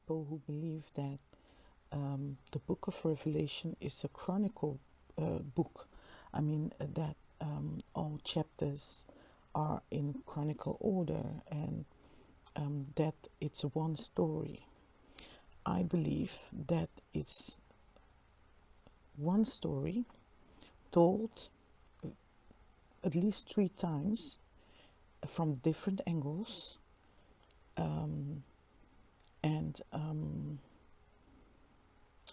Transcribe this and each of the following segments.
people who believe that the book of Revelation is a chronicle book. I mean, that all chapters are in chronicle order and that it's one story. I believe that it's one story told at least 3 times from different angles and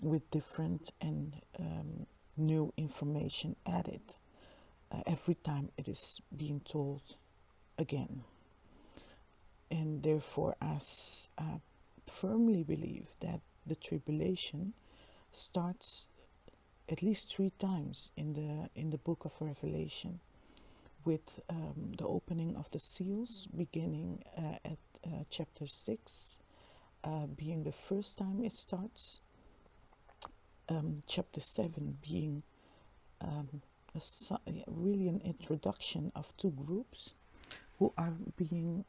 with different and new information added every time it is being told again. And therefore, as I firmly believe that the tribulation starts at least 3 times in the book of Revelation, with the opening of the seals beginning at chapter 6 being the first time it starts, chapter 7 being really an introduction of 2 groups who are being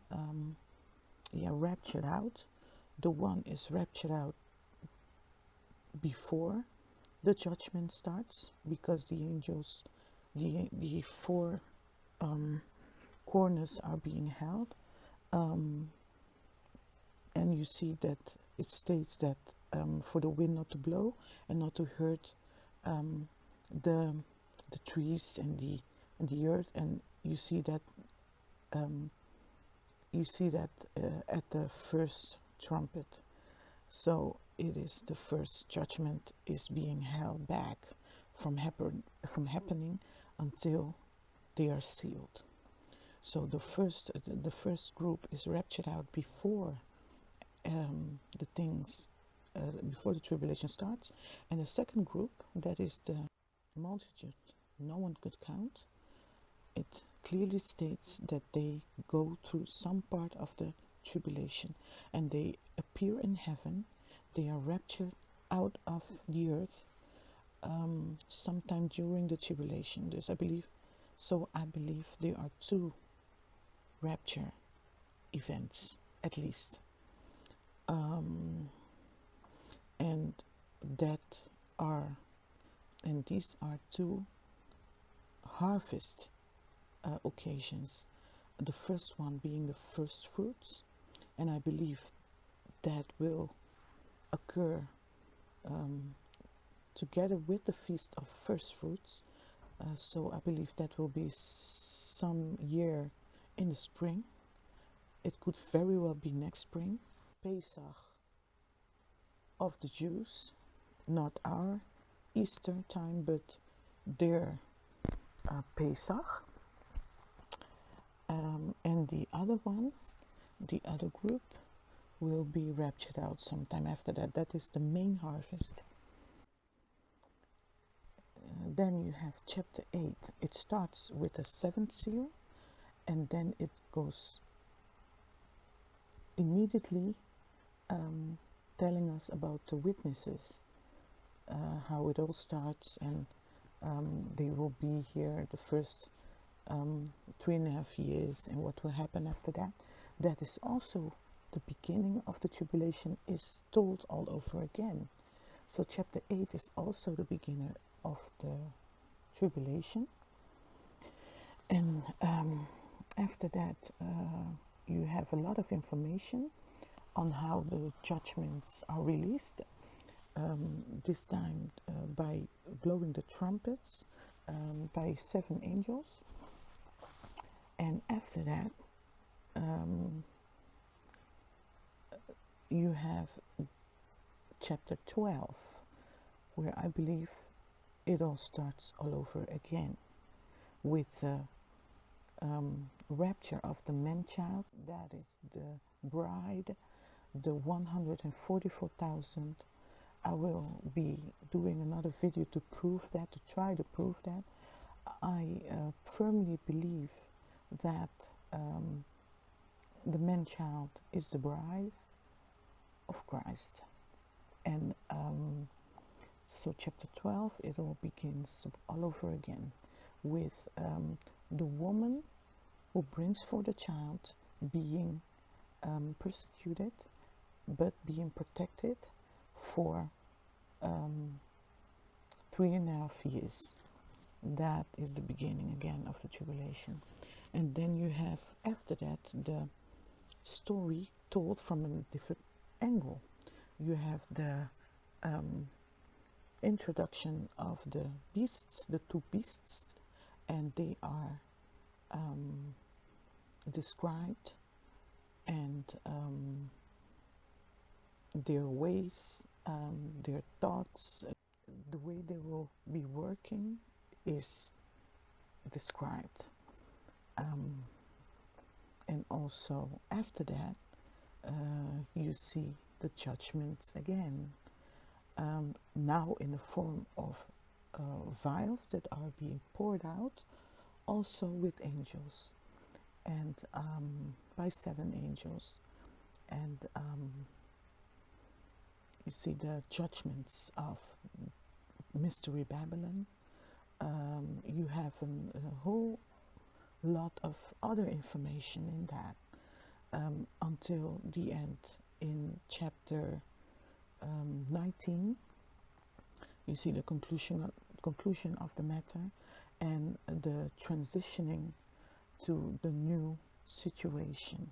raptured out. The one is raptured out before the judgment starts, because the angels, the 4 corners are being held, and you see that it states that for the wind not to blow and not to hurt the trees and the earth, and you see that at the first trumpet. So it is the first judgment is being held back from happening until they are sealed. So the first group is raptured out before the things before the tribulation starts, and the second group, that is the multitude no one could count. It clearly states that they go through some part of the tribulation and they appear in heaven. They are raptured out of the earth sometime during the tribulation. I believe there are 2 rapture events at least, and these are 2 harvest occasions. The first one being the first fruits, and I believe that will occur together with the feast of first fruits. So I believe that will be some year in the spring. It could very well be next spring. Pesach of the Jews, not our Easter time, but their Pesach. And the other group will be raptured out sometime after that. That is the main harvest. Then you have chapter 8. It starts with the 7th seal, and then it goes immediately telling us about the witnesses, how it all starts, and they will be here the first 3.5 years, and what will happen after that. That is also the beginning of the tribulation is told all over again. So chapter 8 is also the beginning of the tribulation. And after that, you have a lot of information on how the judgments are released. This time by blowing the trumpets by 7 angels. And after that, you have chapter 12, where I believe it all starts all over again with the rapture of the man-child, that is the bride, the 144,000. I will be doing another video to try to prove that. I firmly believe that the man-child is the bride of Christ. And so chapter 12, it all begins all over again with the woman who brings forth the child being persecuted but being protected for 3.5 years. That is the beginning again of the tribulation. And then you have, after that, the story told from a different angle. You have the introduction of the beasts, the two beasts, and they are described, and their ways, their thoughts, the way they will be working is described. And also after that, you see the judgments again, now in the form of vials that are being poured out, also with angels, and by 7 angels. And you see the judgments of Mystery Babylon. You have a whole lot of other information in that, until the end. In chapter 19, you see the conclusion of the matter and the transitioning to the new situation.